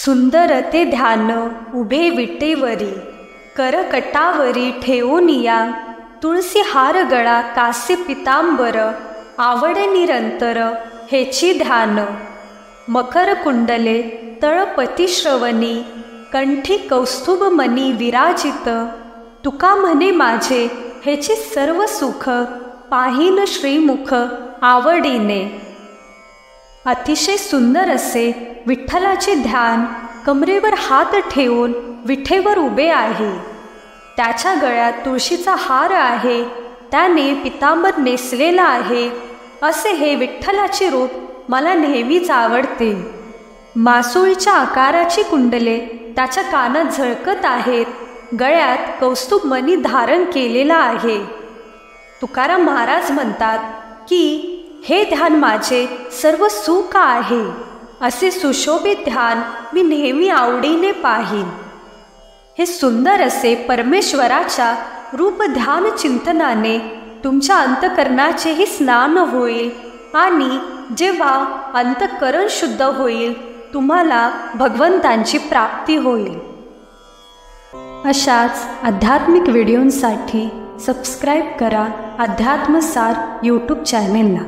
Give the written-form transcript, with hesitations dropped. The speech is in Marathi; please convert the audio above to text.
सुंदर ते ध्यान उभे विटेवरी, करकटावरी ठेवोनिया, तुळसी हार गळा कासे पितांबर, आवडे निरंतर हेची ध्यान। मकर कुंडले तळपती श्रवणी, कंठी कौस्तुभ मनी विराजित, तुका म्हणे माझे हेचे सर्व सुख, पाहीन श्रीमुख आवडीने। अतिशय सुंदर असे विठ्ठलाचे ध्यान कमरेवर हात ठेवून विठेवर उभे आहे। त्याच्या गळ्यात तुळशीचा हार आहे, त्याने पितांबर नेसलेला आहे। असे हे विठ्ठलाचे रूप मला नेहमीच आवडते। मासोळीच्या आकाराची कुंडले त्याच्या कानात झळकत आहेत, गळ्यात कौस्तुभ मणी धारण केलेला आहे। तुकाराम महाराज म्हणतात की हे ध्यान माझे सर्व सुख आहे, असे सुशोभित ध्यान मी नेहमी आवडीने पाहीन। हे सुंदर असे परमेश्वराच्या रूप ध्यान चिंतनाने तुमच्या अंतकरणाचेही स्नान होईल आणि जेव्हा अंतकरण शुद्ध होईल तुम्हाला भगवंतांची प्राप्ती होईल। अशाच आध्यात्मिक व्हिडिओंसाठी सबस्क्राईब करा अध्यात्मसार यूट्यूब चॅनेलला।